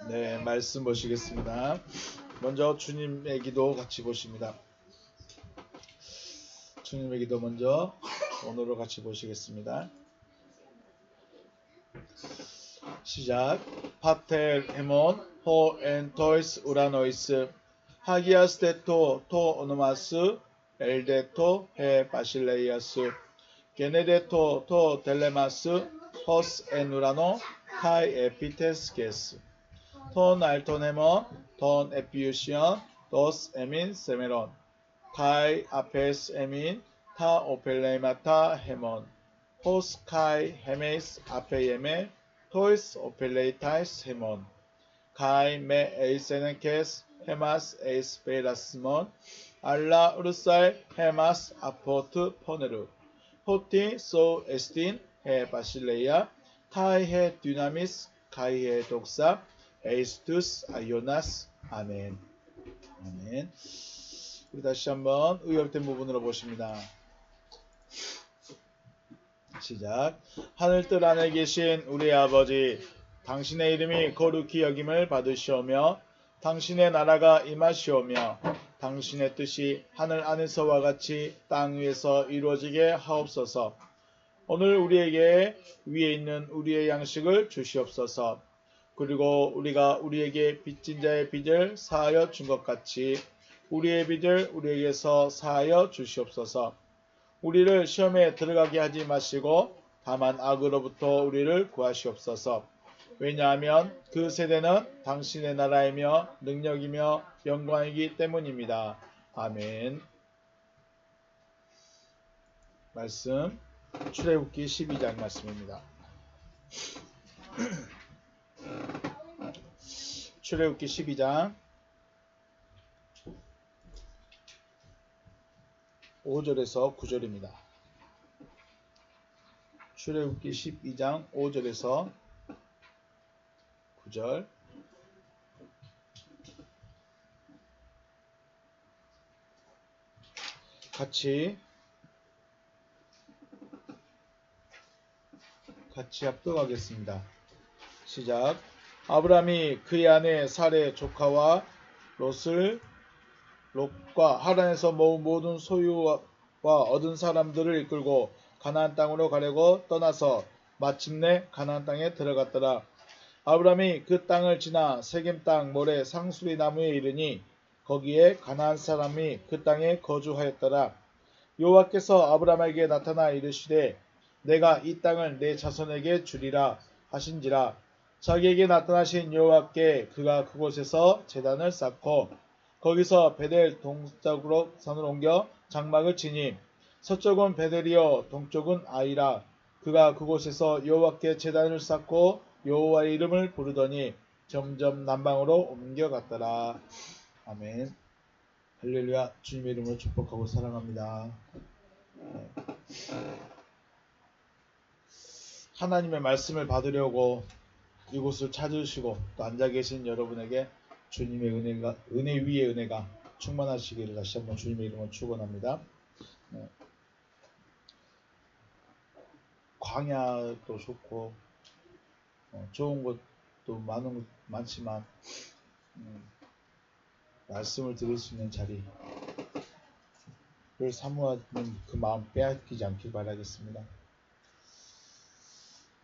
네, 말씀 보시겠습니다. 먼저 주님의 기도 같이 보십니다. 주님의 기도 먼저 오늘로 같이 보시겠습니다. 시작. 파텔 헤몬 호 엔토이스 우라노이스 하기아스 데토 토 오노마스 엘데토 헤 바실레이아스 게네데토 토 델레마스 호스 엔 우라노 카이 에피테스 게스 톤 알토네모 톤 에피우시언 도스 에민 세메론 카이 아페스 에민 타 오펠레이마타 헤몬 호스 카이 헤메이스 아페예메 토이스 오펠레이타이스 헤몬 카이 메 에이세네케스 헤마스 에이스 베라스몬 알라 우르사이 헤마스 아포트 포네르 포티 소 에스틴 헤 바실레이아 카이 헤 듀나미스 카이 헤 독사 에이스투스 아이오나스 아멘. 아멘. 우리 다시 한번 의역된 부분으로 보십니다. 시작. 하늘뜰 안에 계신 우리 아버지, 당신의 이름이 거룩히 여김을 받으시오며 당신의 나라가 임하시오며 당신의 뜻이 하늘 안에서와 같이 땅 위에서 이루어지게 하옵소서. 오늘 우리에게 위에 있는 우리의 양식을 주시옵소서. 그리고 우리가 우리에게 빚진 자의 빚을 사하여 준 것 같이 우리의 빚을 우리에게서 사하여 주시옵소서. 우리를 시험에 들어가게 하지 마시고 다만 악으로부터 우리를 구하시옵소서. 왜냐하면 그 세대는 당신의 나라이며 능력이며 영광이기 때문입니다. 아멘. 말씀 출애굽기 12장 말씀입니다. 출애굽기 12장 5절에서 9절입니다. 출애굽기 12장 5절에서 9절 같이 합독하겠습니다. 시작. 아브라함이 그의 아내 사레 조카와 롯과 하란에서 모은 모든 소유와 얻은 사람들을 이끌고 가나안 땅으로 가려고 떠나서 마침내 가나안 땅에 들어갔더라. 아브라함이 그 땅을 지나 세겜 땅 모래 상수리 나무에 이르니 거기에 가나안 사람이 그 땅에 거주하였더라. 여호와께서 아브라함에게 나타나 이르시되 내가 이 땅을 내 자손에게 주리라 하신지라. 자기에게 나타나신 여호와께 그가 그곳에서 제단을 쌓고 거기서 베델 동쪽으로 산을 옮겨 장막을 치니 서쪽은 베델이요 동쪽은 아이라. 그가 그곳에서 여호와께 제단을 쌓고 여호와의 이름을 부르더니 점점 남방으로 옮겨갔더라. 아멘. 할렐루야. 주님의 이름으로 축복하고 사랑합니다. 하나님의 말씀을 받으려고 이곳을 찾으시고 또 앉아 계신 여러분에게 주님의 은혜 위에 은혜가 충만하시기를 다시 한번 주님의 이름으로 축원합니다. 광야도 좋고 좋은 것도 많지만 말씀을 들을 수 있는 자리를 사모하는 그 마음 빼앗기지 않길 바라겠습니다.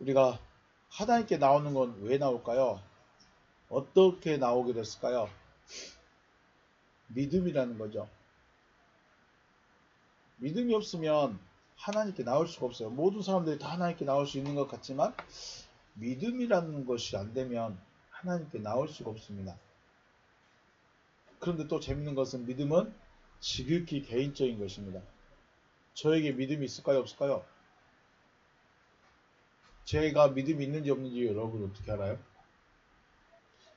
우리가 하나님께 나오는 건 왜 나올까요? 어떻게 나오게 됐을까요? 믿음이라는 거죠. 믿음이 없으면 하나님께 나올 수가 없어요. 모든 사람들이 다 하나님께 나올 수 있는 것 같지만 믿음이라는 것이 안 되면 하나님께 나올 수가 없습니다. 그런데 또 재밌는 것은 믿음은 지극히 개인적인 것입니다. 저에게 믿음이 있을까요? 없을까요? 제가 믿음이 있는지 없는지 여러분 어떻게 알아요?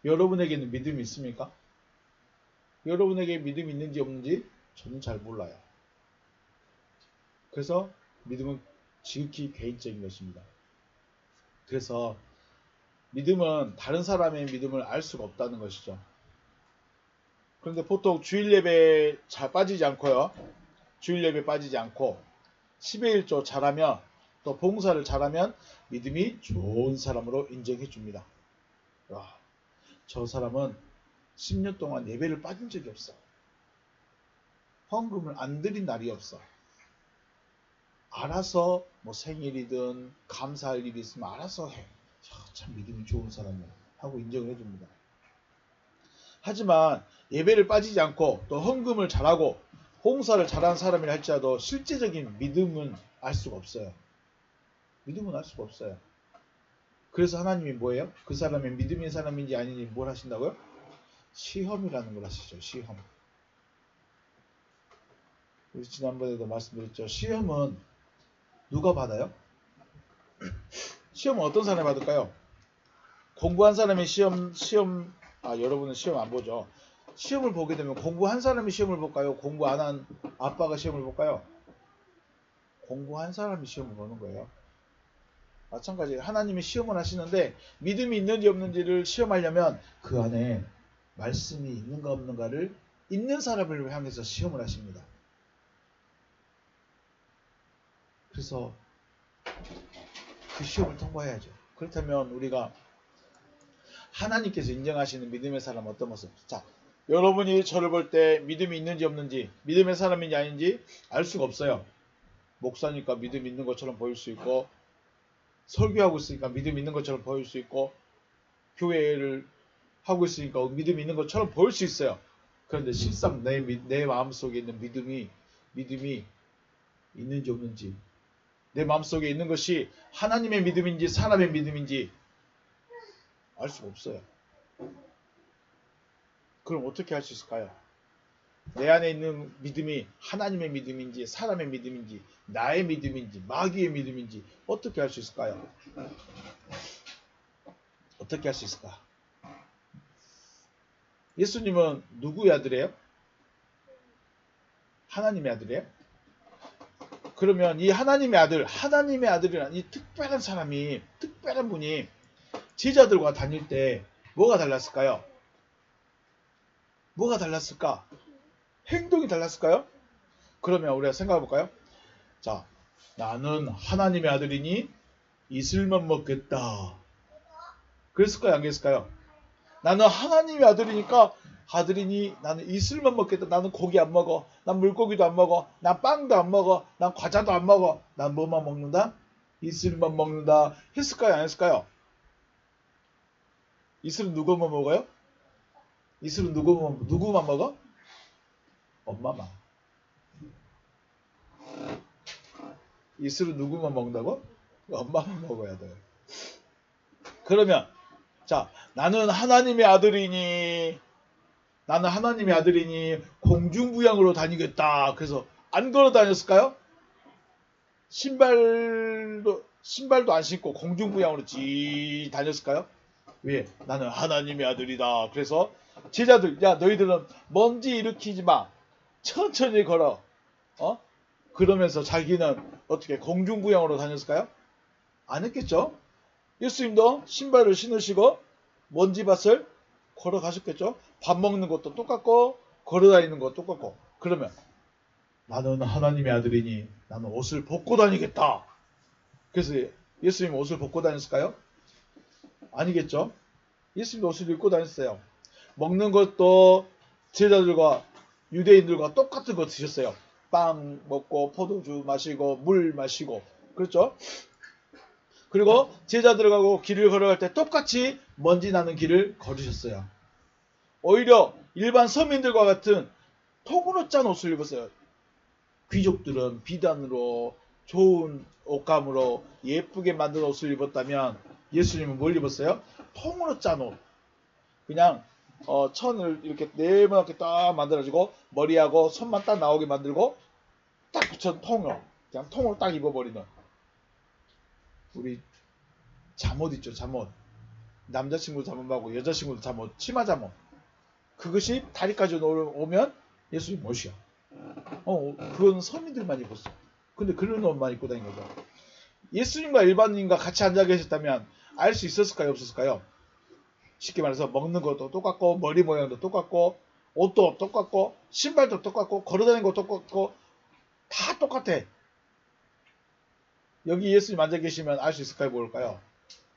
여러분에게는 믿음이 있습니까? 여러분에게 믿음이 있는지 없는지 저는 잘 몰라요. 그래서 믿음은 지극히 개인적인 것입니다. 그래서 믿음은 다른 사람의 믿음을 알 수가 없다는 것이죠. 그런데 보통 주일 예배에 빠지지 않고요. 주일 예배 빠지지 않고 10의 1조 잘하면 또 봉사를 잘하면 믿음이 좋은 사람으로 인정해 줍니다. 저 사람은 10년 동안 예배를 빠진 적이 없어. 헌금을 안 드린 날이 없어. 알아서 뭐 생일이든 감사할 일이 있으면 알아서 해. 참 믿음이 좋은 사람이야 하고 인정을 해줍니다. 하지만 예배를 빠지지 않고 또 헌금을 잘하고 봉사를 잘하는 사람이라 할지라도 실제적인 믿음은 알 수가 없어요. 믿음은 알 수가 없어요. 그래서 하나님이 뭐예요? 그 사람이 믿음의 사람인지 아닌지 뭘 하신다고요? 시험이라는 걸 하시죠. 시험. 우리 지난번에도 말씀드렸죠. 시험은 누가 받아요? 시험은 어떤 사람이 받을까요? 공부한 사람이 여러분은 시험 안 보죠. 시험을 보게 되면 공부한 사람이 시험을 볼까요? 공부 안 한 아빠가 시험을 볼까요? 공부한 사람이 시험을 보는 거예요. 마찬가지 하나님이 시험을 하시는데 믿음이 있는지 없는지를 시험하려면 그 안에 말씀이 있는가 없는가를 있는 사람을 향해서 시험을 하십니다. 그래서 그 시험을 통과해야죠. 그렇다면 우리가 하나님께서 인정하시는 믿음의 사람 어떤 모습? 자, 여러분이 저를 볼 때 믿음이 있는지 없는지, 믿음의 사람인지 아닌지 알 수가 없어요. 목사니까 믿음 있는 것처럼 보일 수 있고, 설교하고 있으니까 믿음 있는 것처럼 보일 수 있고, 교회를 하고 있으니까 믿음 있는 것처럼 보일 수 있어요. 그런데 실상 내 마음속에 있는 믿음이 있는지 없는지, 내 마음속에 있는 것이 하나님의 믿음인지 사람의 믿음인지 알 수가 없어요. 그럼 어떻게 할 수 있을까요? 내 안에 있는 믿음이 하나님의 믿음인지 사람의 믿음인지 나의 믿음인지 마귀의 믿음인지 어떻게 할 수 있을까요? 어떻게 할 수 있을까? 예수님은 누구의 아들이에요? 하나님의 아들이에요? 그러면 이 하나님의 아들이란 이 특별한 사람이, 특별한 분이 제자들과 다닐 때 뭐가 달랐을까요? 뭐가 달랐을까? 행동이 달랐을까요? 그러면 우리가 생각해 볼까요? 자, 나는 하나님의 아들이니 이슬만 먹겠다. 그랬을까요? 안 그랬을까요? 나는 하나님의 아들이니 나는 이슬만 먹겠다. 나는 고기 안 먹어. 난 물고기도 안 먹어. 난 빵도 안 먹어. 난 과자도 안 먹어. 난 뭐만 먹는다? 이슬만 먹는다. 했을까요? 안 했을까요? 이슬은 누구만 먹어요? 이슬은 누구만 먹어? 엄마만. 이슬은 누구만 먹는다고? 엄마만 먹어야 돼. 그러면 자, 나는 하나님의 아들이니 공중부양으로 다니겠다. 그래서 안 걸어 다녔을까요? 신발도 안 신고 공중부양으로 다녔을까요? 왜? 나는 하나님의 아들이다. 그래서 제자들, 야, 너희들은 먼지 일으키지 마. 천천히 걸어. 그러면서 자기는 어떻게 공중부양으로 다녔을까요? 안 했겠죠? 예수님도 신발을 신으시고 먼지밭을 걸어가셨겠죠? 밥 먹는 것도 똑같고 걸어다니는 것도 똑같고. 그러면 나는 하나님의 아들이니 나는 옷을 벗고 다니겠다. 그래서 예수님 옷을 벗고 다녔을까요? 아니겠죠? 예수님도 옷을 입고 다녔어요. 먹는 것도 제자들과 유대인들과 똑같은 거 드셨어요. 빵 먹고 포도주 마시고 물 마시고 그렇죠? 그리고 제자들하고 길을 걸어갈 때 똑같이 먼지 나는 길을 걸으셨어요. 오히려 일반 서민들과 같은 통으로 짠 옷을 입었어요. 귀족들은 비단으로 좋은 옷감으로 예쁘게 만든 옷을 입었다면 예수님은 뭘 입었어요? 통으로 짠 옷. 그냥 천을 이렇게 네모나게 딱 만들어주고 머리하고 손만 딱 나오게 만들고 딱 붙여 통으로 그냥 통으로 딱 입어버리는 우리 잠옷 있죠. 잠옷. 남자친구 잠옷하고 여자친구도 잠옷, 치마 잠옷. 그것이 다리까지 오면 예수님 옷이야. 그건 서민들만 입었어. 근데 그런 옷만 입고 다닌 거죠. 예수님과 일반인과 같이 앉아 계셨다면 알 수 있었을까요? 없었을까요? 쉽게 말해서 먹는 것도 똑같고 머리 모양도 똑같고 옷도 똑같고 신발도 똑같고 걸어다니는 것도 똑같고 다 똑같아. 여기 예수님 앉아 계시면 알 수 있을까요? 모를까요?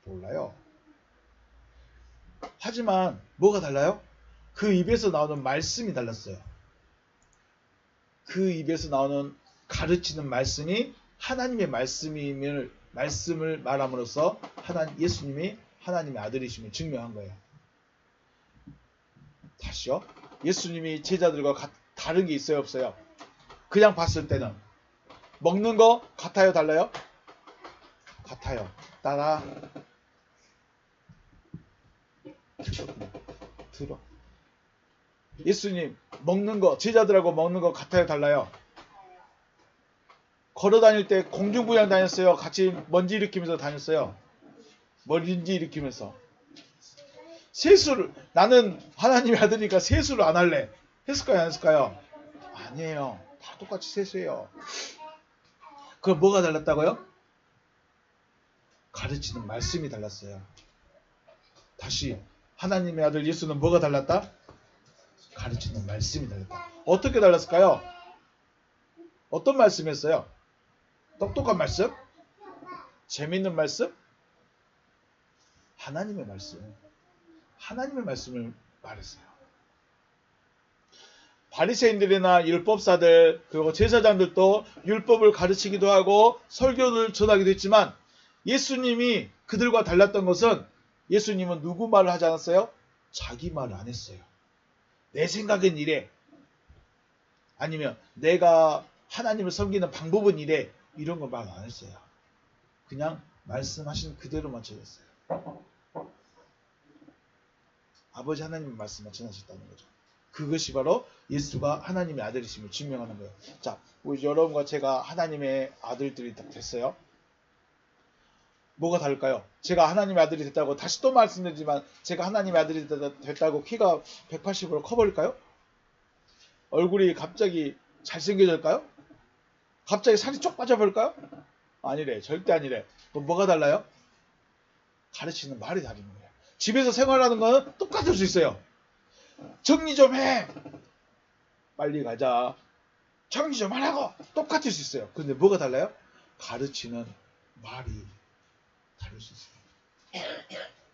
몰라요. 하지만 뭐가 달라요? 그 입에서 나오는 말씀이 달랐어요. 그 입에서 나오는 가르치는 말씀이 하나님의 말씀을 말함으로써 예수님이 하나님의 아들이심을 증명한 거예요. 다시요. 예수님이 제자들과 다른 게 있어요, 없어요? 그냥 봤을 때는 먹는 거 같아요, 달라요? 같아요. 따라 들어. 예수님 먹는 거 제자들하고 먹는 거 같아요, 달라요? 걸어 다닐 때 공중부양 다녔어요? 같이 먼지 일으키면서 다녔어요? 먼지 일으키면서. 세수를 나는 하나님의 아들이니까 세수를 안 할래. 했을까요, 안 했을까요? 아니에요. 다 똑같이 세수해요. 그럼 뭐가 달랐다고요? 가르치는 말씀이 달랐어요. 다시 하나님의 아들 예수는 뭐가 달랐다? 가르치는 말씀이 달랐다. 어떻게 달랐을까요? 어떤 말씀이었어요? 똑똑한 말씀? 재밌는 말씀? 하나님의 말씀. 하나님의 말씀을 말했어요. 바리새인들이나 율법사들 그리고 제사장들도 율법을 가르치기도 하고 설교를 전하기도 했지만 예수님이 그들과 달랐던 것은 예수님은 누구 말을 하지 않았어요? 자기 말을 안 했어요. 내 생각은 이래. 아니면 내가 하나님을 섬기는 방법은 이래. 이런 거 말 안 했어요. 그냥 말씀하신 그대로만 전했어요. 아버지 하나님의 말씀만 전하셨다는 거죠. 그것이 바로 예수가 하나님의 아들이심을 증명하는 거예요. 자, 우리 여러분과 제가 하나님의 아들들이 됐어요. 뭐가 다를까요? 제가 하나님의 아들이 됐다고 다시 또 말씀드리지만 제가 하나님의 아들이 됐다고 키가 180으로 커버릴까요? 얼굴이 갑자기 잘생겨질까요? 갑자기 살이 쪽 빠져버릴까요? 아니래. 절대 아니래. 그럼 뭐가 달라요? 가르치는 말이 다른 거예요. 집에서 생활하는 건 똑같을 수 있어요. 정리 좀 해. 빨리 가자. 정리 좀 하라고. 똑같을 수 있어요. 근데 뭐가 달라요? 가르치는 말이 다를 수 있어요.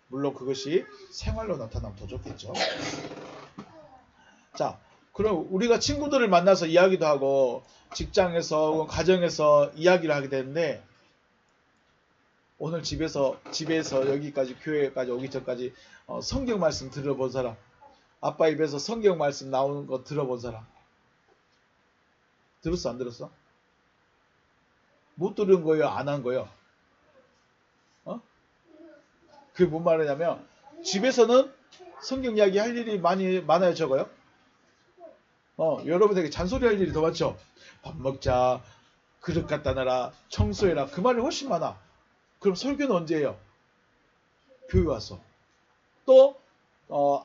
물론 그것이 생활로 나타나면 더 좋겠죠. 자, 그럼 우리가 친구들을 만나서 이야기도 하고 직장에서 혹은 가정에서 이야기를 하게 되는데 오늘 집에서 여기까지 교회까지 오기 전까지 성경 말씀 들어본 사람, 아빠 입에서 성경 말씀 나오는 거 들어본 사람 들었어, 안 들었어? 못 들은 거예요, 안 한 거예요? 그게 뭔 말이냐면 집에서는 성경 이야기 할 일이 많아요, 적어요? 여러분에게 잔소리 할 일이 더 많죠? 밥 먹자, 그릇 갖다 놔라, 청소해라, 그 말이 훨씬 많아. 그럼 설교는 언제 해요? 교회 와서. 또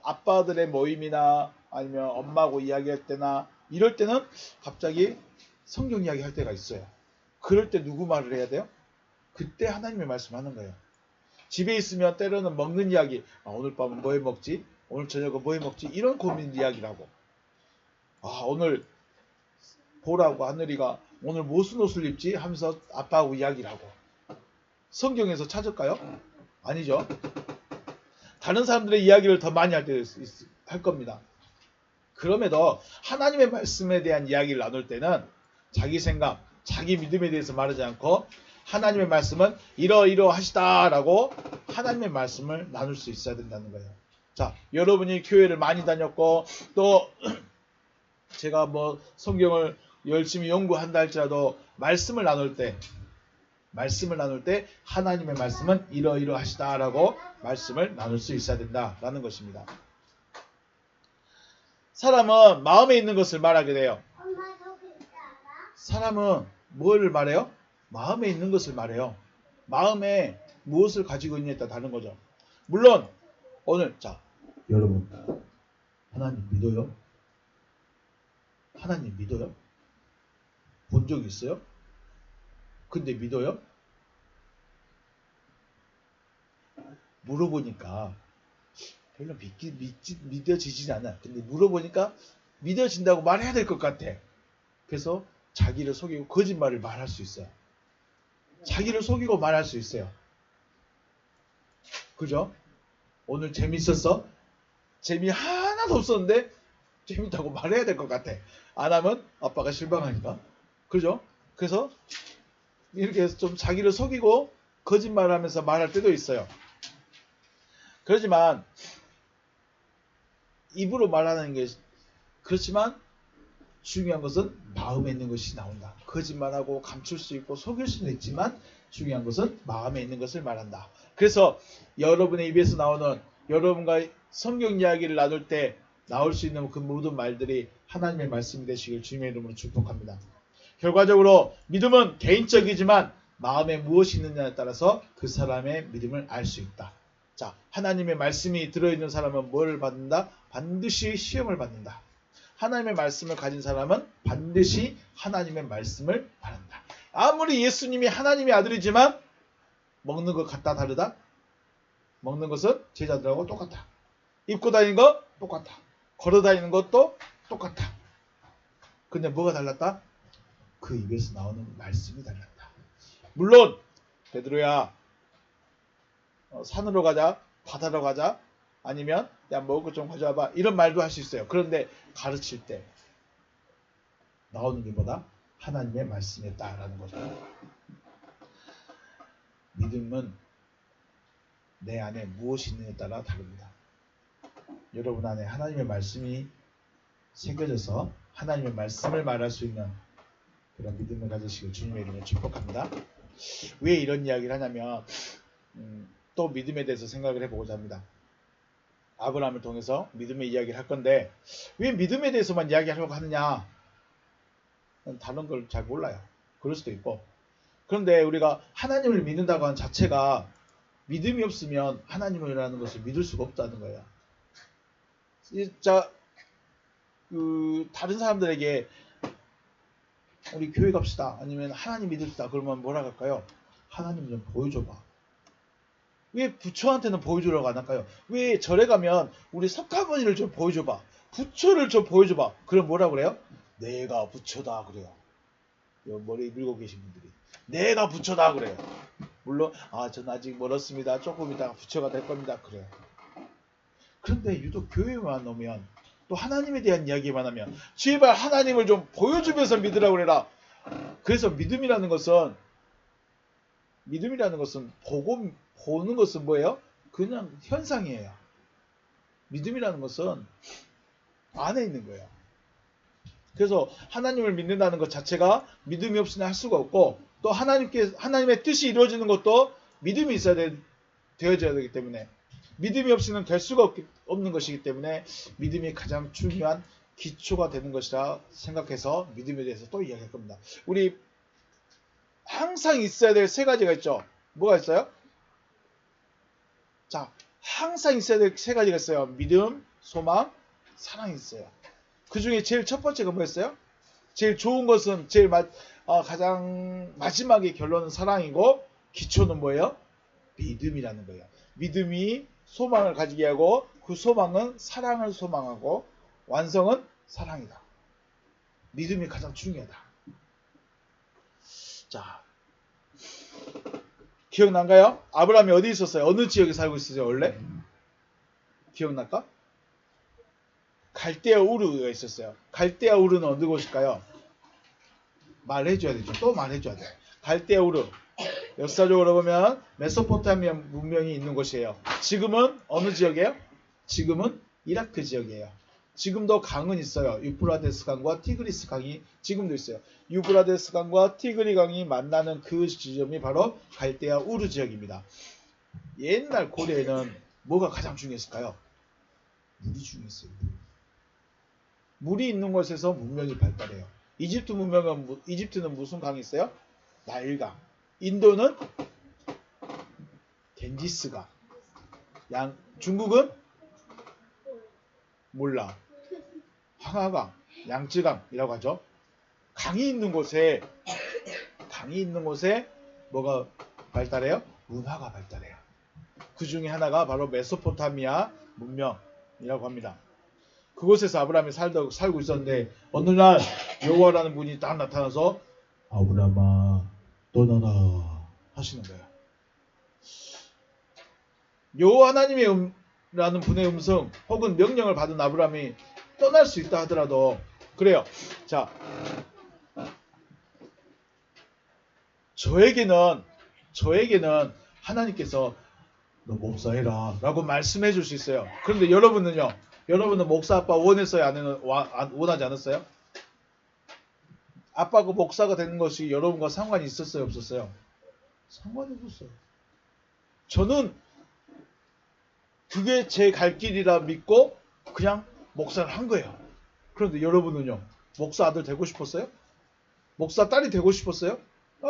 아빠들의 모임이나 아니면 엄마하고 이야기할 때나 이럴 때는 갑자기 성경 이야기 할 때가 있어요. 그럴 때 누구 말을 해야 돼요? 그때 하나님의 말씀하는 거예요. 집에 있으면 때로는 먹는 이야기, 오늘 밤은 뭐 해 먹지? 오늘 저녁은 뭐 해 먹지? 이런 고민 이야기라고. 오늘 보라고 하늘이가 오늘 무슨 옷을 입지? 하면서 아빠하고 이야기를 하고. 성경에서 찾을까요? 아니죠. 다른 사람들의 이야기를 더 많이 할 겁니다. 그럼에도 하나님의 말씀에 대한 이야기를 나눌 때는 자기 생각, 자기 믿음에 대해서 말하지 않고 하나님의 말씀은 이러하시다라고 하나님의 말씀을 나눌 수 있어야 된다는 거예요. 자, 여러분이 교회를 많이 다녔고 또 제가 뭐 성경을 열심히 연구한다 할지라도 말씀을 나눌 때 하나님의 말씀은 이러하시다라고 말씀을 나눌 수 있어야 된다라는 것입니다. 사람은 마음에 있는 것을 말하게 돼요. 사람은 뭘 말해요? 마음에 있는 것을 말해요. 마음에 무엇을 가지고 있느냐에 따라 다른 거죠. 물론 오늘 여러분 하나님 믿어요? 하나님 믿어요? 본 적 있어요? 근데 믿어요? 물어보니까 별로 믿어지진 않아. 근데 물어보니까 믿어진다고 말해야 될 것 같아. 그래서 자기를 속이고 거짓말을 말할 수 있어요. 자기를 속이고 말할 수 있어요. 그죠? 오늘 재밌었어? 재미 하나도 없었는데 재밌다고 말해야 될 것 같아. 안 하면 아빠가 실망하니까. 그죠? 그래서 이렇게 해서 좀 자기를 속이고 거짓말하면서 말할 때도 있어요. 그렇지만 입으로 말하는 게 그렇지만 중요한 것은 마음에 있는 것이 나온다. 거짓말하고 감출 수 있고 속일 수는 있지만 중요한 것은 마음에 있는 것을 말한다. 그래서 여러분의 입에서 나오는 여러분과 성경 이야기를 나눌 때 나올 수 있는 그 모든 말들이 하나님의 말씀이 되시길 주님의 이름으로 축복합니다. 결과적으로 믿음은 개인적이지만 마음에 무엇이 있느냐에 따라서 그 사람의 믿음을 알 수 있다. 자, 하나님의 말씀이 들어있는 사람은 뭘 받는다? 반드시 시험을 받는다. 하나님의 말씀을 가진 사람은 반드시 하나님의 말씀을 바란다. 아무리 예수님이 하나님의 아들이지만 먹는 것 같다 다르다? 먹는 것은 제자들하고 똑같다. 입고 다니는 거 똑같다. 걸어 다니는 것도 똑같다. 근데 뭐가 달랐다? 그 입에서 나오는 말씀이 달랐다. 물론 베드로야 산으로 가자, 바다로 가자, 아니면 야 먹을 것 좀 가져와봐 이런 말도 할 수 있어요. 그런데 가르칠 때 나오는 게 뭐다? 하나님의 말씀이었다라는 거죠. 믿음은 내 안에 무엇이 있느냐에 따라 다릅니다. 여러분 안에 하나님의 말씀이 새겨져서 하나님의 말씀을 말할 수 있는 그런 믿음을 가지시길 주님의 이름으로 축복합니다. 왜 이런 이야기를 하냐면 또 믿음에 대해서 생각을 해보고자 합니다. 아브라함을 통해서 믿음의 이야기를 할 건데 왜 믿음에 대해서만 이야기하려고 하느냐? 다른 걸 잘 몰라요. 그럴 수도 있고. 그런데 우리가 하나님을 믿는다고 하는 자체가 믿음이 없으면 하나님이라는 것을 믿을 수가 없다는 거예요. 진짜 다른 사람들에게 우리 교회 갑시다 아니면 하나님 믿읍시다 그러면 뭐라 할까요? 하나님 좀 보여줘봐. 왜 부처한테는 보여주려고 안 할까요? 왜 절에 가면 우리 석가모니를 좀 보여줘봐. 부처를 좀 보여줘봐. 그럼 뭐라 그래요? 내가 부처다 그래요. 머리 밀고 계신 분들이 내가 부처다 그래요. 물론 전 아직 멀었습니다. 조금 있다가 부처가 될 겁니다. 그래요. 그런데 유독 교회만 오면 또 하나님에 대한 이야기만 하면 제발 하나님을 좀 보여주면서 믿으라고 그래라. 그래서 믿음이라는 것은 보는 것은 뭐예요? 그냥 현상이에요. 믿음이라는 것은 안에 있는 거예요. 그래서 하나님을 믿는다는 것 자체가 믿음이 없으면 할 수가 없고 또 하나님의 뜻이 이루어지는 것도 믿음이 되어져야 되기 때문에 믿음이 없이는 될 수가 없는 것이기 때문에 믿음이 가장 중요한 기초가 되는 것이라 생각해서 믿음에 대해서 또 이야기할 겁니다. 우리 항상 있어야 될 세 가지가 있죠. 뭐가 있어요? 자, 항상 있어야 될 세 가지가 있어요. 믿음, 소망, 사랑이 있어요. 그 중에 제일 첫 번째가 뭐였어요? 제일 좋은 것은 가장 마지막에 결론은 사랑이고 기초는 뭐예요? 믿음이라는 거예요. 믿음이 소망을 가지게 하고 그 소망은 사랑을 소망하고 완성은 사랑이다. 믿음이 가장 중요하다. 자, 기억난가요? 아브라함이 어디 있었어요? 어느 지역에 살고 있었어요 원래? 기억날까? 갈대아 우르가 있었어요. 갈대아 우르는 어느 곳일까요? 말해줘야 되죠. 또 말해줘야 돼요. 갈대아 우르 역사적으로 보면 메소포타미아 문명이 있는 곳이에요. 지금은 어느 지역이에요? 지금은 이라크 지역이에요. 지금도 강은 있어요. 유프라데스 강과 티그리스 강이 지금도 있어요. 유프라데스 강과 티그리 강이 만나는 그 지점이 바로 갈대아 우르 지역입니다. 옛날 고려에는 뭐가 가장 중요했을까요? 물이 중요했어요. 물이 있는 곳에서 문명이 발달해요. 이집트는 무슨 강이 있어요? 나일강. 인도는 겐지스강. 중국은 몰라. 황하강, 양쯔강이라고 하죠. 강이 있는 곳에 뭐가 발달해요? 문화가 발달해요. 그 중에 하나가 바로 메소포타미아 문명이라고 합니다. 그곳에서 아브라함이 살고 있었는데 어느 날 여호와라는 분이 딱 나타나서 아브라함아 떠나라 하시는 거예요. 여호와 하나님의 라는 분의 음성 혹은 명령을 받은 아브라함이 떠날 수 있다 하더라도 그래요. 자, 저에게는 하나님께서 너 목사해라 라고 말씀해 줄 수 있어요. 그런데 여러분은요? 여러분은 목사 아빠 원했어요? 원하지 않았어요? 아빠가 목사가 되는 것이 여러분과 상관이 있었어요? 없었어요? 상관이 없었어요. 저는 그게 제 갈 길이라 믿고 그냥 목사를 한 거예요. 그런데 여러분은요? 목사 아들 되고 싶었어요? 목사 딸이 되고 싶었어요?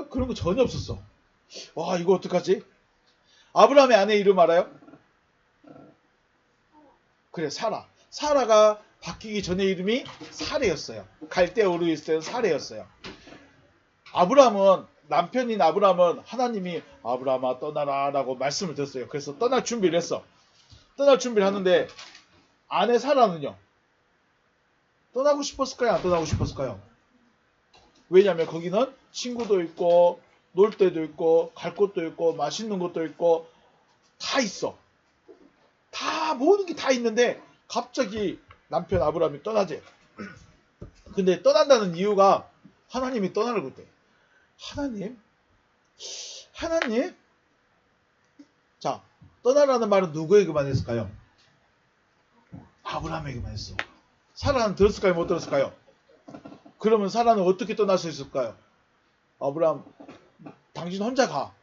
그런 거 전혀 없었어. 와, 이거 어떡하지? 아브라함의 아내 이름 알아요? 그래, 사라. 사라가 바뀌기 전에 이름이 사레였어요. 갈대아 우르에 있을 때는 사레였어요. 남편인 아브라함은 하나님이 아브라함아 떠나라 라고 말씀을 드렸어요. 그래서 떠날 준비를 했어. 떠날 준비를 하는데 아내 사라는요. 떠나고 싶었을까요? 안 떠나고 싶었을까요? 왜냐하면 거기는 친구도 있고 놀 데도 있고 갈 곳도 있고 맛있는 것도 있고 다 있어. 다 모든 게 다 있는데 갑자기 남편 아브라함이 떠나지. 근데 떠난다는 이유가 하나님이 떠나라고 그때. 하나님? 자, 떠나라는 말은 누구에게만 했을까요? 아브라함에게만 했어. 사라는 들었을까요? 못 들었을까요? 그러면 사라는 어떻게 떠날 수 있을까요? 아브라함, 당신 혼자 가.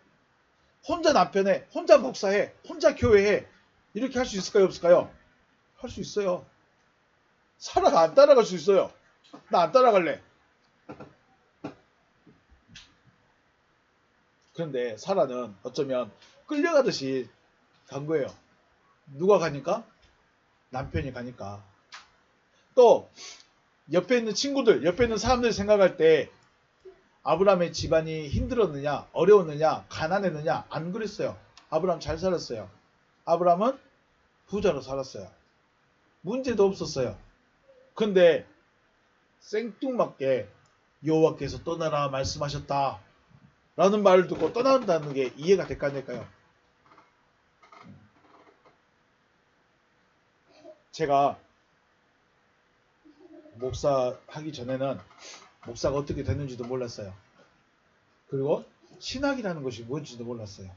혼자 남편해. 혼자 목사해. 혼자 교회해. 이렇게 할 수 있을까요? 없을까요? 할 수 있어요. 사라가 안 따라갈 수 있어요. 나 안 따라갈래. 그런데 사라는 어쩌면 끌려가듯이 간 거예요. 누가 가니까? 남편이 가니까. 또 옆에 있는 친구들, 옆에 있는 사람들이 생각할 때 아브라함의 집안이 힘들었느냐, 어려웠느냐, 가난했느냐 안 그랬어요. 아브라함 잘 살았어요. 아브라함은 부자로 살았어요. 문제도 없었어요. 근데 생뚱맞게 여호와께서 떠나라 말씀하셨다 라는 말을 듣고 떠난다는 게 이해가 될까 안 될까요? 제가 목사 하기 전에는 목사가 어떻게 됐는지도 몰랐어요. 그리고 신학이라는 것이 뭔지도 몰랐어요.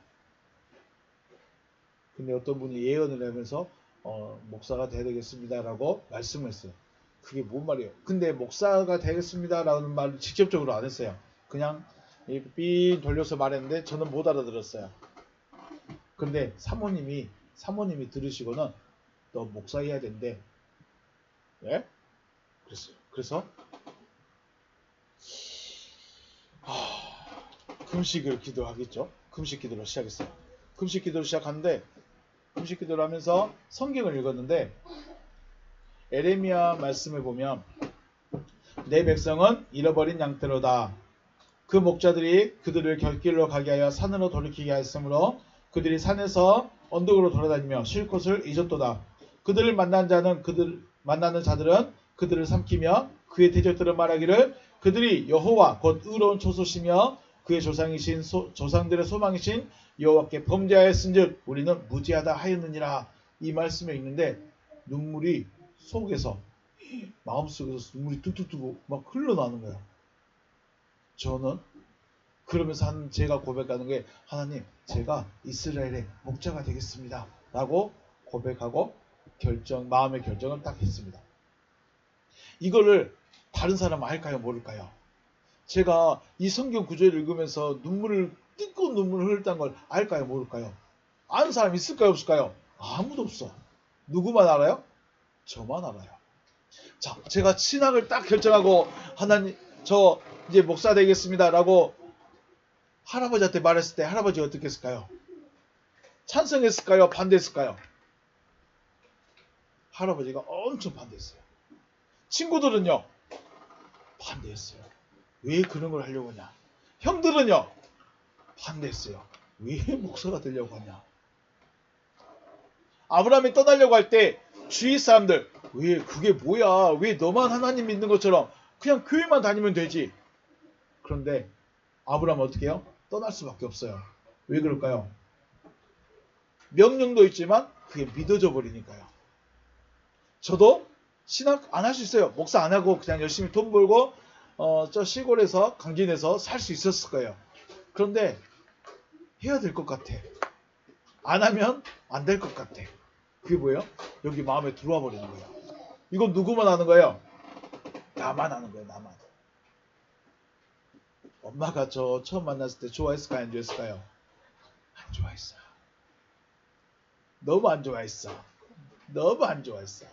근데 어떤 분이 예언을 하면서 목사가 돼야 되겠습니다라고 말씀을 했어요. 그게 뭔 말이에요? 근데 목사가 되겠습니다라는 말을 직접적으로 안 했어요. 그냥 삐 돌려서 말했는데 저는 못 알아들었어요. 근데 사모님이 들으시고는 너 목사해야 된대. 예? 그랬어요. 그래서 금식을 기도하겠죠. 금식 기도를 시작했어요. 금식 기도를 시작하는데 금식 기도를 하면서 성경을 읽었는데 에레미야 말씀을 보면 내 백성은 잃어버린 양떼로다. 그 목자들이 그들을 결길로 가게 하여 산으로 돌이키게 하였으므로 그들이 산에서 언덕으로 돌아다니며 쉴 곳을 잊었도다. 그들을 만나는 자들은 그들을 삼키며 그의 대적들은 말하기를 그들이 여호와 곧 의로운 초소시며 그의 조상들의 소망이신 여호와께 범죄하였은즉 우리는 무지하다 하였느니라. 이 말씀에 있는데 눈물이 속에서 마음속에서 눈물이 뚝뚝뚝 막 흘러나오는 거야. 저는 그러면서 제가 고백하는 게 하나님 제가 이스라엘의 목자가 되겠습니다 라고 고백하고 마음의 결정을 딱 했습니다. 이거를 다른 사람은 알까요 모를까요? 제가 이 성경 구절을 읽으면서 뜨거운 눈물을 흘렸다는 걸 알까요 모를까요? 아는 사람 있을까요 없을까요? 아무도 없어. 누구만 알아요? 저만 알아요. 자, 제가 신학을 딱 결정하고 하나님 저 이제 목사 되겠습니다 라고 할아버지한테 말했을 때 할아버지가 어떻게 했을까요? 찬성했을까요? 반대했을까요? 할아버지가 엄청 반대했어요. 친구들은요? 반대했어요. 왜 그런 걸 하려고 하냐? 형들은요? 반대했어요. 왜 목사가 되려고 하냐? 아브라함이 떠나려고 할 때 주위 사람들 왜 그게 뭐야? 왜 너만 하나님 믿는 것처럼 그냥 교회만 다니면 되지? 그런데 아브라함은 어떻게 해요? 떠날 수밖에 없어요. 왜 그럴까요? 명령도 있지만 그게 믿어져 버리니까요. 저도 신학 안 할 수 있어요. 목사 안 하고 그냥 열심히 돈 벌고 저 시골에서 강진에서 살 수 있었을 거예요. 그런데 해야 될 것 같아. 안 하면 안 될 것 같아. 그게 뭐예요? 여기 마음에 들어와 버리는 거예요. 이건 누구만 하는 거예요? 나만 하는 거예요. 나만. 엄마가 저 처음 만났을 때 좋아했을까요? 안 좋아했을까요? 안 좋아했어. 너무 안 좋아했어. 너무 안 좋아했어.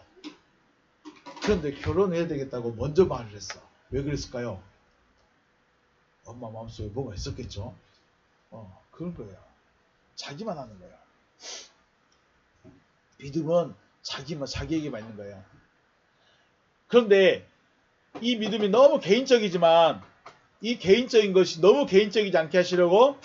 그런데 결혼해야 되겠다고 먼저 말을 했어. 왜 그랬을까요? 엄마 마음속에 뭐가 있었겠죠? 그런 거예요. 자기만 하는 거예요. 믿음은 자기에게만 있는 거예요. 그런데 이 믿음이 너무 개인적이지만 이 개인적인 것이 너무 개인적이지 않게 하시려고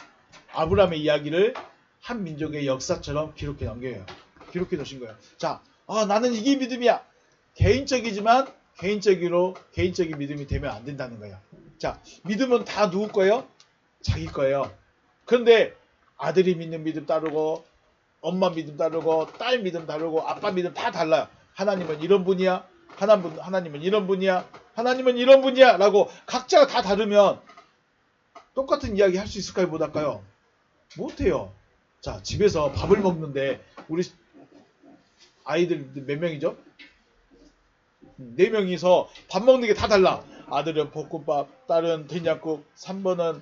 아브라함의 이야기를 한 민족의 역사처럼 기록해 넘겨요. 기록해 놓으신 거예요. 자, 나는 이게 믿음이야. 개인적이지만 개인적인 믿음이 되면 안 된다는 거예요. 자, 믿음은 다 누구 거예요? 자기 거예요. 그런데 아들이 믿는 믿음 따르고 엄마 믿음 다르고 딸 믿음 다르고 아빠 믿음 다 달라요. 하나님은 이런 분이야. 하나님은 이런 분이야. 하나님은 이런 분이야. 라고 각자가 다 다르면 똑같은 이야기 할 수 있을까요? 못할까요? 못해요. 자, 집에서 밥을 먹는데 우리 아이들 몇 명이죠? 4명이서 밥 먹는 게 다 달라. 아들은 볶음밥, 딸은 된장국, 3번은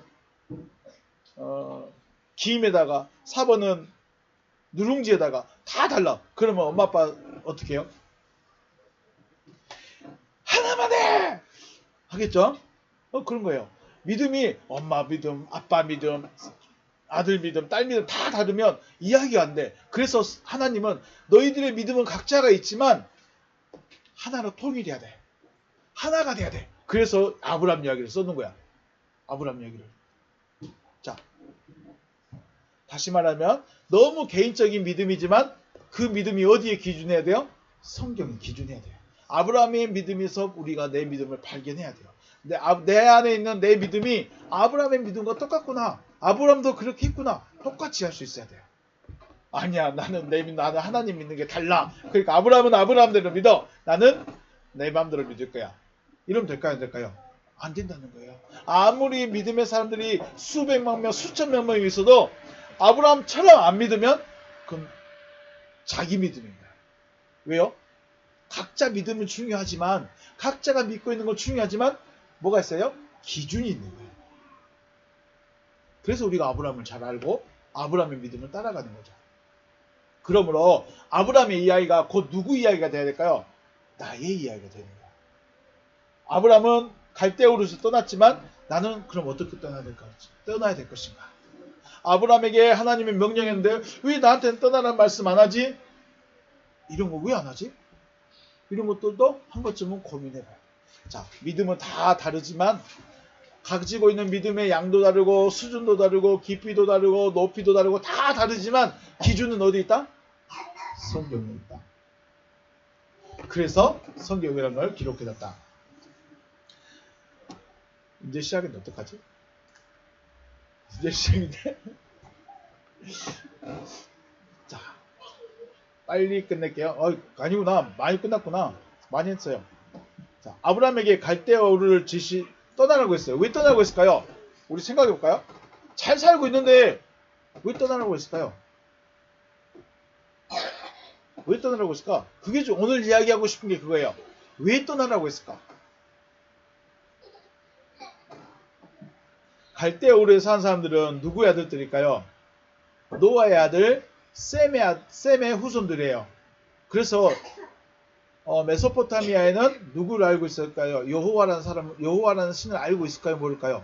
김에다가 4번은 누룽지에다가 다 달라. 그러면 엄마 아빠 어떻게 해요? 하나만 해! 하겠죠? 그런 거예요. 믿음이 엄마 믿음, 아빠 믿음, 아들 믿음, 딸 믿음 다 다르면 이야기가 안 돼. 그래서 하나님은 너희들의 믿음은 각자가 있지만 하나로 통일해야 돼. 하나가 돼야 돼. 그래서 아브라함 이야기를 써놓은 거야. 아브라함 이야기를. 자, 다시 말하면 너무 개인적인 믿음이지만 그 믿음이 어디에 기준해야 돼요? 성경에 기준해야 돼요. 아브라함의 믿음에서 우리가 내 믿음을 발견해야 돼요. 내 안에 있는 내 믿음이 아브라함의 믿음과 똑같구나. 아브라함도 그렇게 했구나. 똑같이 할 수 있어야 돼요. 아니야, 나는 하나님 믿는 게 달라. 그러니까 아브라함은 아브라함대로 믿어. 나는 내 마음대로 믿을 거야. 이러면 될까요? 안 될까요? 안 된다는 거예요. 아무리 믿음의 사람들이 수백만 명, 수천 명이 있어도 아브라함처럼 안 믿으면 그건 자기 믿음입니다. 왜요? 각자 믿음은 중요하지만 각자가 믿고 있는 건 중요하지만 뭐가 있어요? 기준이 있는 거예요. 그래서 우리가 아브라함을 잘 알고 아브라함의 믿음을 따라가는 거죠. 그러므로 아브라함의 이야기가 곧 누구 이야기가 돼야 될까요? 나의 이야기가 되는 거예요. 아브라함은 갈대우르에서 떠났지만 나는 그럼 어떻게 떠나야 될 것인가? 아브라함에게 하나님의 명령했는데 왜 나한테는 떠나라는 말씀 안 하지? 이런 거 왜 안 하지? 이런 것들도 한 번쯤은 고민해봐요. 자, 믿음은 다 다르지만 가지고 있는 믿음의 양도 다르고 수준도 다르고 깊이도 다르고 높이도 다르고 다 다르지만 기준은 어디 있다? 성경에 있다. 그래서 성경이라는 걸 기록해놨다. 이제 시작인데 어떡하지? 이제 시작인데? 자, 빨리 끝낼게요. 아니구나. 많이 끝났구나. 많이 했어요. 자, 아브라함에게 갈대우르를 떠나라고 했어요. 왜 떠나라고 했을까요? 우리 생각해 볼까요? 잘 살고 있는데 왜 떠나라고 했을까요? 왜 떠나라고 했을까? 그게 좀 오늘 이야기하고 싶은 게 그거예요. 왜 떠나라고 했을까? 갈대우르에 사는 사람들은 누구의 아들들일까요? 노아의 아들 셈의 후손들이에요. 그래서 메소포타미아에는 누구를 알고 있을까요? 여호와라는 신을 알고 있을까요? 모를까요?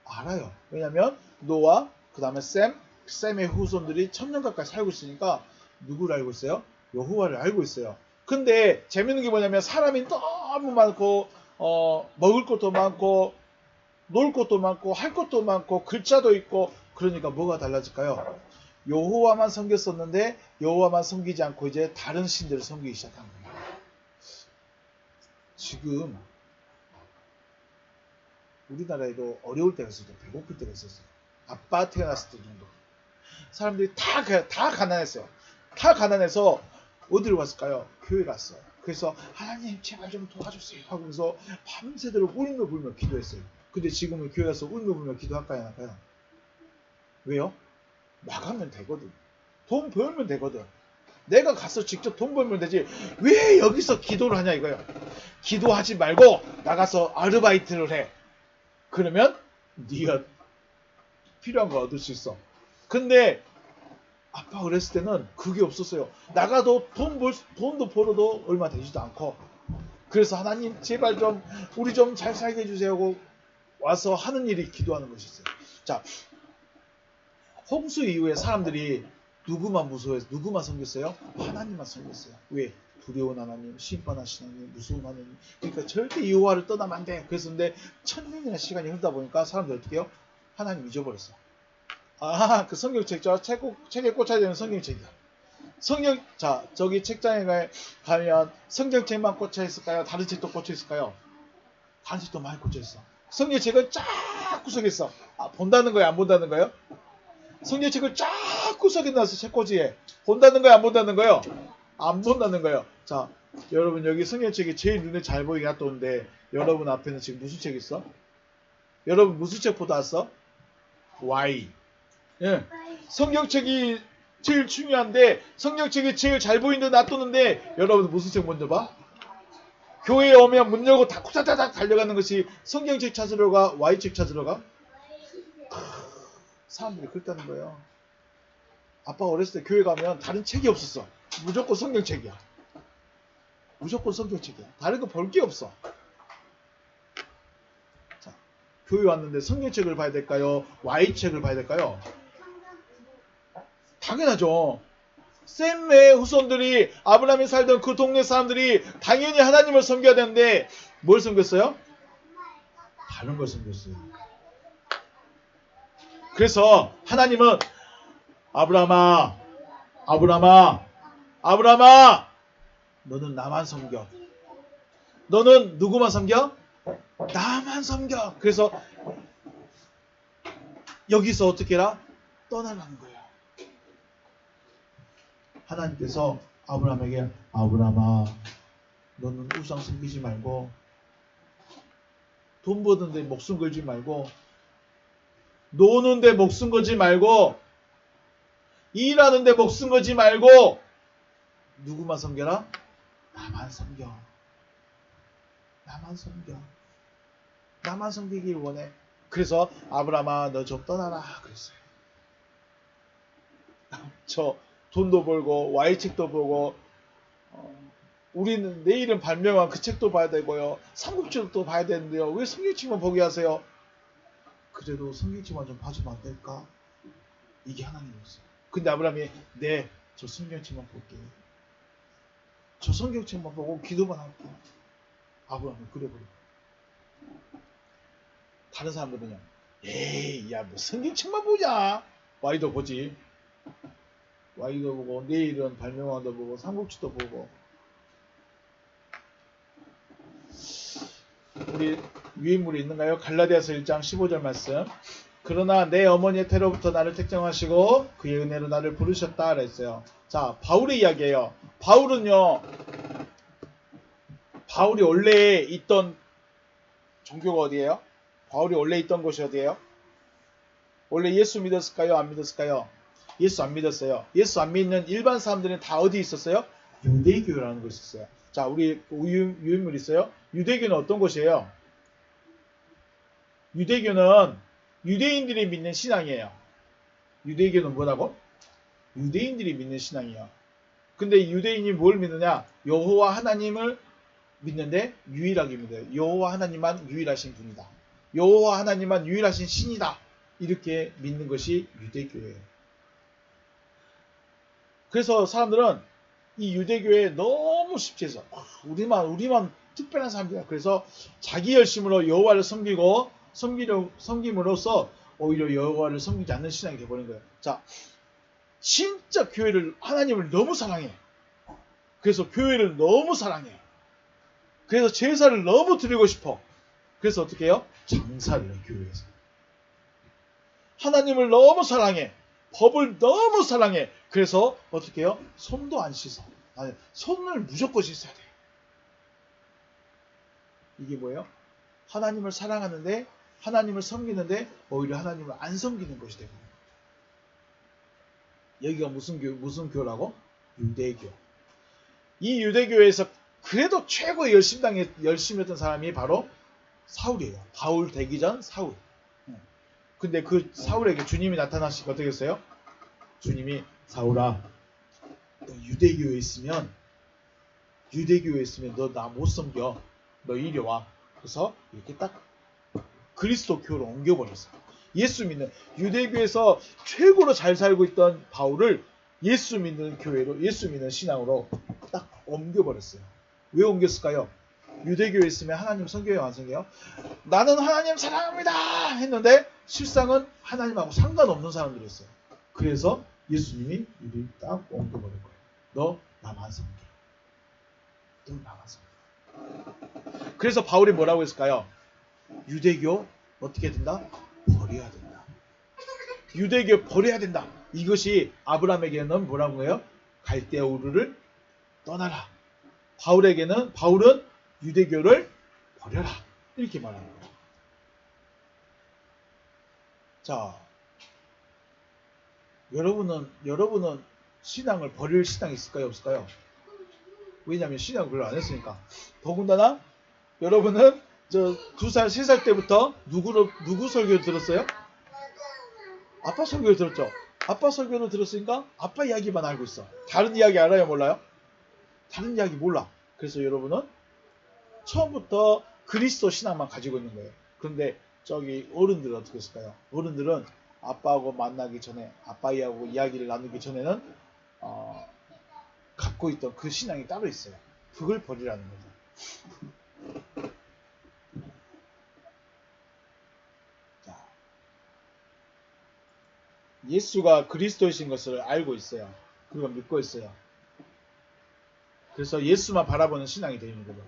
알아요. 왜냐하면 노아, 그 다음에 셈의 후손들이 1000년 가까이 살고 있으니까 누구를 알고 있어요? 여호와를 알고 있어요. 근데 재밌는 게 뭐냐면 사람이 너무 많고 먹을 것도 많고 놀 것도 많고 할 것도 많고 글자도 있고 그러니까 뭐가 달라질까요? 여호와만 섬겼었는데 여호와만 섬기지 않고 이제 다른 신들을 섬기기 시작한 거예요. 지금 우리나라에도 어려울 때가 있었죠. 배고플 때가 있었어요. 아빠 태어났을 때 정도. 사람들이 다 가난했어요. 다 가난해서 어디로 갔을까요? 교회 갔어요. 그래서 하나님 제발 좀 도와주세요 하면서 밤새도록 울며 불며 기도했어요. 근데 지금은 교회 가서 울며 불며 기도할까요? 안 할까요? 왜요? 나가면 되거든. 돈 벌면 되거든. 내가 가서 직접 돈 벌면 되지. 왜 여기서 기도를 하냐 이거예요. 기도하지 말고 나가서 아르바이트를 해. 그러면 네가 필요한 거 얻을 수 있어. 근데 아빠 어렸을 때는 그게 없었어요. 나가도 돈도 벌어도 얼마 되지도 않고. 그래서 하나님 제발 좀 우리 좀 잘 살게 해주세요 하고 와서 하는 일이 기도하는 것이 있어요. 자, 홍수 이후에 사람들이 누구만 무서워해서 누구만 섬겼어요? 하나님만 섬겼어요. 왜? 두려운 하나님, 심판하신 하나님, 무서운 하나님. 그러니까 절대 여호와를 떠나면 안 돼. 그래서 근데 천년이나 시간이 흐르다 보니까 사람들 어떻게 해요? 하나님 잊어버렸어. 아, 그 성경책죠. 책에 꽂혀야 되는 성경책이다. 자, 저기 책장에 가면 성경책만 꽂혀 있을까요? 다른 책도 꽂혀 있을까요? 다른 책도 많이 꽂혀 있어. 성경책은 쫙 구석에 있어. 아, 본다는 거예요? 안 본다는 거예요? 성경책을 쫙 구석에 놨어. 책꽂이에. 본다는 거예요? 안 본다는 거예요? 안 본다는 거예요. 자, 여러분 여기 성경책이 제일 눈에 잘 보이게 놔뒀는데 여러분 앞에는 지금 무슨 책 있어? 여러분 무슨 책 보다 왔어? Y. 예. 성경책이 제일 중요한데 성경책이 제일 잘 보이는데 놔두는데 여러분 무슨 책 먼저 봐? 교회에 오면 문 열고 다 쿠다다닥 달려가는 것이 성경책 찾으러 가? Y책 찾으러 가? 사람들이 그랬다는 거예요. 아빠가 어렸을 때 교회 가면 다른 책이 없었어. 무조건 성경책이야. 무조건 성경책이야. 다른 거 볼 게 없어. 자, 교회 왔는데 성경책을 봐야 될까요? Y책을 봐야 될까요? 당연하죠. 셈의 후손들이 아브라함이 살던 그 동네 사람들이 당연히 하나님을 섬겨야 되는데 뭘 섬겼어요? 다른 걸 섬겼어요. 그래서 하나님은 아브라함아 너는 나만 섬겨. 너는 누구만 섬겨? 나만 섬겨. 그래서 여기서 어떻게 해라? 떠나라는 거예요. 하나님께서 아브라함에게 아브라함아 너는 우상 섬기지 말고 돈 버는데 목숨 걸지 말고 노는데 목숨 걸지 말고 일하는데 목숨 걸지 말고 누구만 섬겨라? 나만 섬겨. 나만 섬겨. 나만 섬기길 원해. 그래서 아브라함아 너 좀 떠나라 그랬어요. 저 돈도 벌고 Y책도 보고 우리는 내일은 발명한 그 책도 봐야 되고요. 삼국지도 봐야 되는데요. 왜 성경책만 보게 하세요? 그래도 성경책만 좀 봐주면 안 될까? 이게 하나님이었어요. 근데 아브라함이 네, 저 성경책만 볼게요. 저 성경책만 보고 기도만 할게요. 아브라함은 그래버려. 다른 사람들은요. 에이, 야, 뭐 성경책만 보자. Y도 보지. Y도 보고 내일은 발명왕도 보고 삼국지도 보고. 우리 유인물이 있는가요? 갈라디아서 1장 15절 말씀. 그러나 내 어머니의 태로부터 나를 택정하시고 그의 은혜로 나를 부르셨다 그랬어요. 자, 바울의 이야기예요. 바울은요. 바울이 원래 있던 종교가 어디예요? 바울이 원래 있던 곳이 어디예요? 원래 예수 믿었을까요? 안 믿었을까요? 예수 안 믿었어요. 예수 안 믿는 일반 사람들은 다 어디 있었어요? 유대교라는 곳이 있어요. 자, 우리 유인물 있어요? 유대교는 어떤 곳이에요? 유대교는 유대인들이 믿는 신앙이에요. 유대교는 뭐라고? 유대인들이 믿는 신앙이에요. 근데 유대인이 뭘 믿느냐? 여호와 하나님을 믿는데 유일하게 믿어요. 여호와 하나님만 유일하신 분이다. 여호와 하나님만 유일하신 신이다. 이렇게 믿는 것이 유대교예요. 그래서 사람들은 이 유대교에 너무 집착해서 우리만 특별한 사람들이야. 그래서 자기 열심으로 여호와를 섬김으로써 오히려 여호와를 섬기지 않는 신앙이 되어버린 거예요. 자, 진짜 하나님을 너무 사랑해. 그래서 교회를 너무 사랑해. 그래서 제사를 너무 드리고 싶어. 그래서 어떻게 해요? 장사를 해요, 교회에서. 하나님을 너무 사랑해. 법을 너무 사랑해. 그래서 어떻게 해요? 손도 안 씻어. 아니, 손을 무조건 씻어야 돼. 이게 뭐예요? 하나님을 사랑하는데, 하나님을 섬기는데 오히려 하나님을 안 섬기는 것이 되고. 여기가 무슨 교라고? 유대교. 이 유대교에서 그래도 최고 열심히 했던 사람이 바로 사울이에요. 바울 되기 전 사울. 근데 그 사울에게 주님이 나타나시고 어떻게 했어요? 주님이 사울아, 너 유대교에 있으면 너 나 못 섬겨. 너 이리 와. 그래서 이렇게 딱 그리스도교로 옮겨버렸어요. 예수 믿는 유대교에서 최고로 잘 살고 있던 바울을 예수 믿는 교회로, 예수 믿는 신앙으로 딱 옮겨버렸어요. 왜 옮겼을까요? 유대교에 있으면 하나님 섬겨요, 안 섬겨요? 나는 하나님 사랑합니다 했는데 실상은 하나님하고 상관없는 사람들이었어요. 그래서 예수님이 이를 딱 옮겨버린 거예요. 너 나만 섬겨. 너 나만 섬겨. 그래서 바울이 뭐라고 했을까요? 유대교 어떻게 된다? 버려야 된다. 유대교 버려야 된다. 이것이 아브라함에게는 뭐라고 해요? 갈대아 우르를 떠나라. 바울은 유대교를 버려라. 이렇게 말하는 거예요. 자, 여러분은 신앙을 버릴 신앙이 있을까요? 없을까요? 왜냐하면 신앙을 별로 안 했으니까. 더군다나 여러분은 저 2살, 3살 때부터 누구 설교를 들었어요? 아빠 설교를 들었죠. 아빠 설교를 들었으니까 아빠 이야기만 알고 있어. 다른 이야기 알아요? 몰라요? 다른 이야기 몰라. 그래서 여러분은 처음부터 그리스도 신앙만 가지고 있는 거예요. 그런데 저기 어른들은 어떻게 했을까요? 어른들은 아빠하고 만나기 전에, 아빠하고 이야기를 나누기 전에는 갖고 있던 그 신앙이 따로 있어요. 그걸 버리라는 거죠. 자, 예수가 그리스도이신 것을 알고 있어요. 그리고 믿고 있어요. 그래서 예수만 바라보는 신앙이 되는 거예요.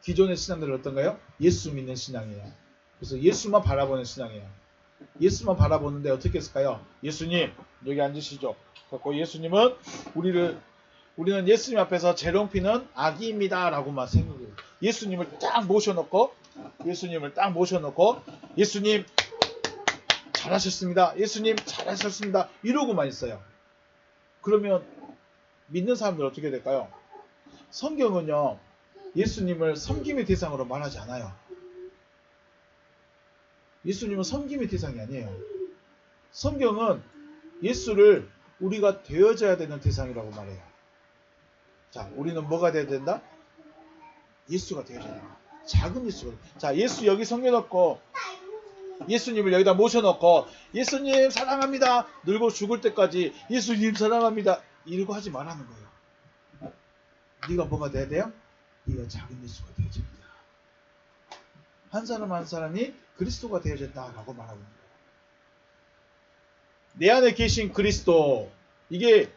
기존의 신앙들은 어떤가요? 예수 믿는 신앙이에요. 그래서 예수만 바라보는 신앙이에요. 예수만 바라보는데 어떻게 했을까요? 예수님 여기 앉으시죠. 그래서 예수님은 우리는 예수님 앞에서 재롱피는 아기입니다 라고만 생각해요. 예수님을 딱 모셔놓고 예수님 잘하셨습니다. 예수님 잘하셨습니다. 이러고만 있어요. 그러면 믿는 사람들 어떻게 될까요? 성경은요, 예수님을 섬김의 대상으로 말하지 않아요. 예수님은 섬김의 대상이 아니에요. 성경은 예수를 우리가 되어져야 되는 대상이라고 말해요. 자, 우리는 뭐가 되어야 된다? 예수가 되어져야 된다. 작은 예수가. 자, 예수 여기 섬겨놓고 예수님을 여기다 모셔놓고 예수님 사랑합니다. 늙어 죽을 때까지 예수님 사랑합니다. 이러고 하지 말라는 거예요. 네가 뭐가 돼야 돼요? 네가 작은 예수가 되어져야 된다. 한 사람 한 사람이 그리스도가 되어졌다라고 말하고 있는 거예요. 내 안에 계신 그리스도, 이게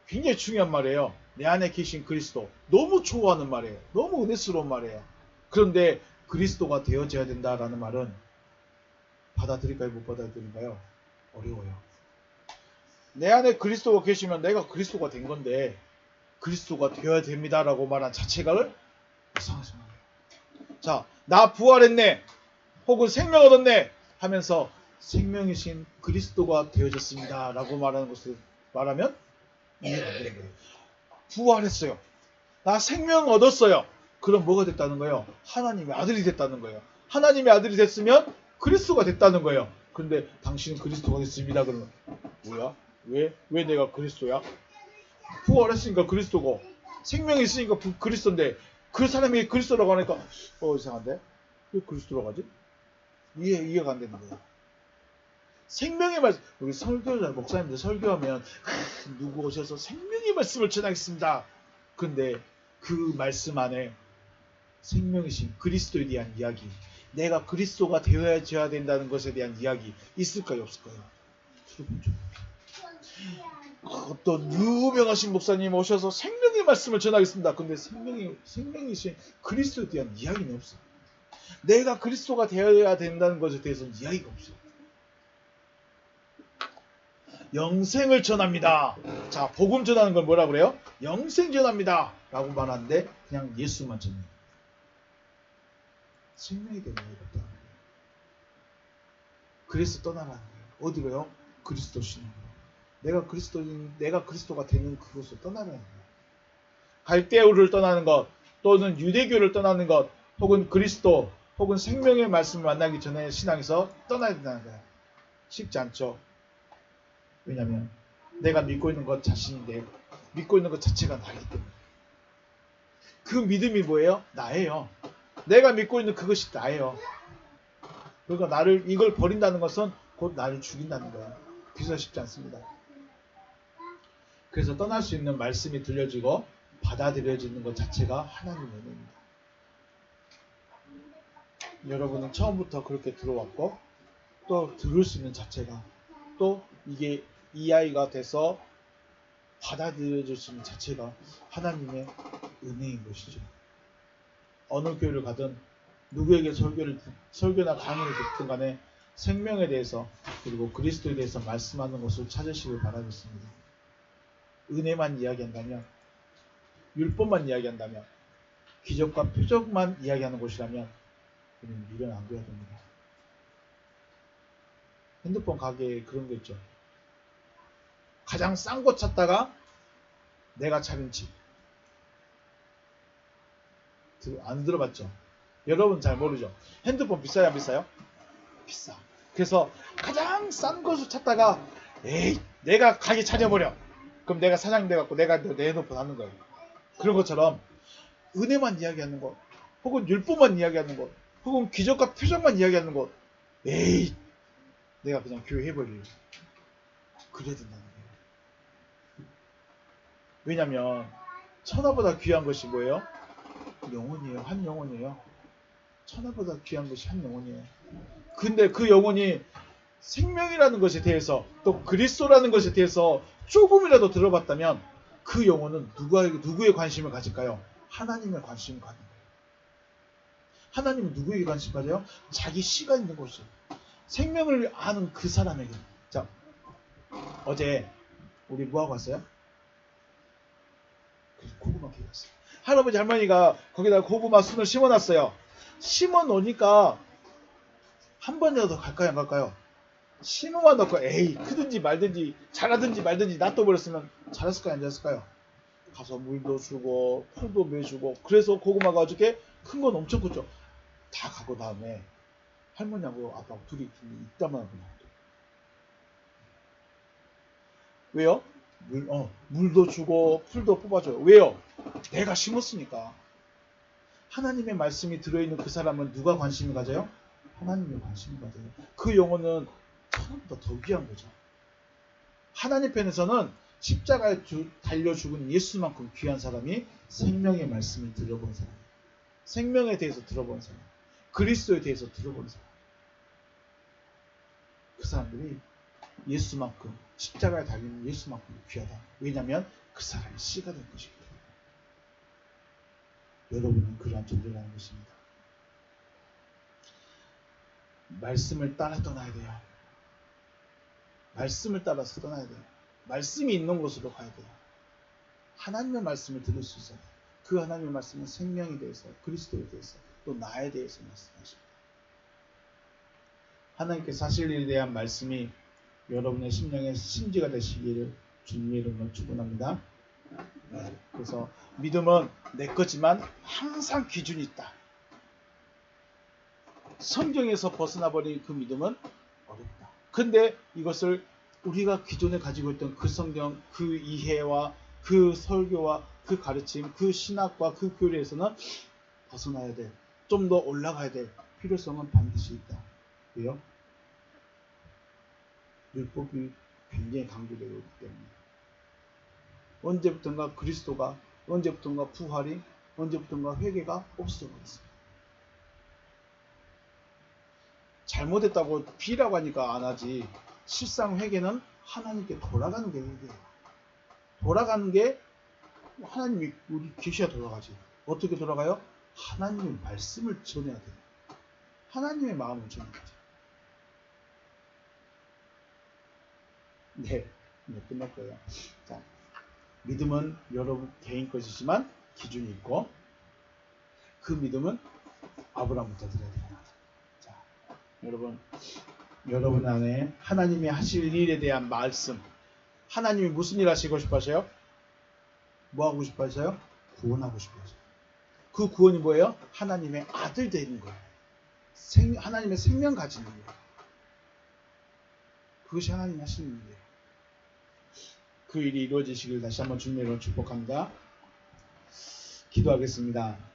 굉장히 중요한 말이에요. 내 안에 계신 그리스도. 너무 좋아하는 말이에요. 너무 은혜스러운 말이에요. 그런데 그리스도가 되어져야 된다라는 말은 받아들일까요? 못 받아들일까요? 어려워요. 내 안에 그리스도가 계시면 내가 그리스도가 된 건데 그리스도가 되어야 됩니다라고 말한 자체가 이상하지 말이에요. 자, 나 부활했네 혹은 생명 얻었네 하면서 생명이신 그리스도가 되어졌습니다 라고 말하는 것을 말하면 이해가 안 되는 거예요. 부활했어요. 나 생명 얻었어요. 그럼 뭐가 됐다는 거예요? 하나님의 아들이 됐다는 거예요. 하나님의 아들이 됐으면 그리스도가 됐다는 거예요. 근데 당신은 그리스도가 됐습니다. 그러면 뭐야? 왜 내가 그리스도야? 부활했으니까 그리스도고 생명이 있으니까 그리스도인데 그 사람이 그리스도라고 하니까 이상한데? 왜 그리스도라고 하지? 이해가 안 되는 거예요. 생명의 말씀, 우리 설교자 목사님들 설교하면 누구 오셔서 생명의 말씀을 전하겠습니다. 근데 그 말씀 안에 생명이신 그리스도에 대한 이야기, 내가 그리스도가 되어야 된다는 것에 대한 이야기 있을까요? 없을까요? 어떤 유명하신 목사님 오셔서 생명의 말씀을 전하겠습니다. 근데 생명이신 그리스도에 대한 이야기는 없어요. 내가 그리스도가 되어야 된다는 것에 대해서는 이야기가 없어요. 영생을 전합니다. 자, 복음 전하는 걸 뭐라 그래요? 영생 전합니다. 라고 말하는데 그냥 예수만 전해요. 생명이 되는 거예요. 그래서 떠나라는 거예요. 어디로요? 그리스도 신앙. 내가 그리스도가 되는 그곳으로 떠나라는 거예요. 갈대우를 떠나는 것, 또는 유대교를 떠나는 것, 혹은 그리스도, 혹은 생명의 말씀을 만나기 전에 신앙에서 떠나야 된다는 거예요. 쉽지 않죠. 왜냐하면 내가 믿고 있는 것 자신인데 믿고 있는 것 자체가 나이기 때문에. 그 믿음이 뭐예요? 나예요. 내가 믿고 있는 그것이 나예요. 그러니까 이걸 버린다는 것은 곧 나를 죽인다는 거예요. 그래서 쉽지 않습니다. 그래서 떠날 수 있는 말씀이 들려지고 받아들여지는 것 자체가 하나님의 은혜입니다. 여러분은 처음부터 그렇게 들어왔고 또 들을 수 있는 자체가 또 이게 이 아이가 돼서 받아들여질 수 있는 자체가 하나님의 은혜인 것이죠. 어느 교회를 가든 누구에게 설교나 강의를 듣든 간에 생명에 대해서 그리고 그리스도에 대해서 말씀하는 것을 찾으시길 바라겠습니다. 은혜만 이야기한다면, 율법만 이야기한다면, 기적과 표적만 이야기하는 곳이라면 우리는 미련 안 둬야 됩니다. 핸드폰 가게에 그런 거 있죠. 가장 싼 거 찾다가 내가 차린 집. 안 들어봤죠? 여러분 잘 모르죠? 핸드폰 비싸요, 안 비싸요? 비싸. 그래서 가장 싼 것을 찾다가 에이, 내가 가게 차려버려. 그럼 내가 사장님 돼갖고 내가 내 핸드폰 하는 거예요. 그런 것처럼 은혜만 이야기하는 것, 혹은 율법만 이야기하는 것, 혹은 기적과 표적만 이야기하는 것, 에이, 내가 그냥 교회 해버리려. 그래야 된다는 거예요. 왜냐면 천하보다 귀한 것이 뭐예요? 영혼이에요. 한 영혼이에요. 천하보다 귀한 것이 한 영혼이에요. 근데 그 영혼이 생명이라는 것에 대해서 또 그리스도라는 것에 대해서 조금이라도 들어봤다면 그 영혼은 누구의 관심을 가질까요? 하나님의 관심을 가는 거예요. 하나님은 누구에게 관심 가져요? 자기 씨가 있는 곳이에요. 생명을 아는 그 사람에게. 자, 어제 우리 뭐하고 왔어요? 고구마 캐러 왔어요. 할아버지 할머니가 거기다 고구마 순을 심어놨어요. 심어놓으니까 한 번이라도 갈까요 안 갈까요? 심어만 넣고 에이 크든지 말든지 자라든지 말든지 놔둬버렸으면 자랐을까요 안 자랐을까요? 가서 물도 주고 풀도 매주고 그래서 고구마가 어저께 큰 건 엄청 컸죠. 다 가고 다음에 할머니하고 아빠하고 둘이 이따만 하고 나왔죠. 왜요? 물도 주고 풀도 뽑아줘요. 왜요? 내가 심었으니까. 하나님의 말씀이 들어있는 그 사람은 누가 관심을 가져요? 하나님의 관심을 가져요. 그 영혼은 천하보다 더 귀한 거죠. 하나님 편에서는 십자가에 달려 죽은 예수만큼 귀한 사람이 생명의 말씀을 들어본 사람, 생명에 대해서 들어본 사람, 그리스도에 대해서 들어본 사람. 그 사람들이 예수만큼, 십자가에 달리는 예수만큼 귀하다. 왜냐하면 그 사람이 씨가 된 것이기 때문에. 여러분은 그러한 존재라는 것입니다. 말씀을 따라 떠나야 돼요. 말씀을 따라서 떠나야 돼요. 말씀이 있는 곳으로 가야 돼요. 하나님의 말씀을 들을 수 있어요. 그 하나님의 말씀은 생명에 대해서, 그리스도에 대해서, 또 나에 대해서 말씀하십니다. 하나님께 사실에 대한 말씀이 여러분의 심령의 심지가 되시기를 주님의 이름으로 축원합니다. 그래서 믿음은 내 거지만 항상 기준이 있다. 성경에서 벗어나버린 그 믿음은 어렵다. 근데 이것을 우리가 기존에 가지고 있던 그 성경, 그 이해와 그 설교와 그 가르침, 그 신학과 그 교리에서는 벗어나야 돼. 좀 더 올라가야 될 필요성은 반드시 있다. 왜요? 율법이 굉장히 강조되고 있기 때문에. 언제부턴가 그리스도가, 언제부턴가 부활이, 언제부턴가 회개가 없어졌습니다. 잘못했다고 비라고 하니까 안 하지. 실상 회개는 하나님께 돌아가는 게 회개예요. 돌아가는 게 하나님이 우리 계셔야 돌아가지. 어떻게 돌아가요? 하나님의 말씀을 전해야 돼요. 하나님의 마음을 전해야 돼요. 네. 네, 끝날 거예요. 자, 믿음은 여러분 개인 것이지만 기준이 있고 그 믿음은 아브라함부터 드려야 됩니다. 자, 여러분 안에 하나님이 하실 일에 대한 말씀, 하나님이 무슨 일 하시고 싶어 하세요? 뭐 하고 싶어 하세요? 구원하고 싶어 하세요. 그 구원이 뭐예요? 하나님의 아들 되는 거예요. 하나님의 생명 가지는 거예요. 그것이 하나님이 하시는 일이에요. 그 일이 이루어지시길 다시 한번 주님의 이름으로 축복합니다. 기도하겠습니다.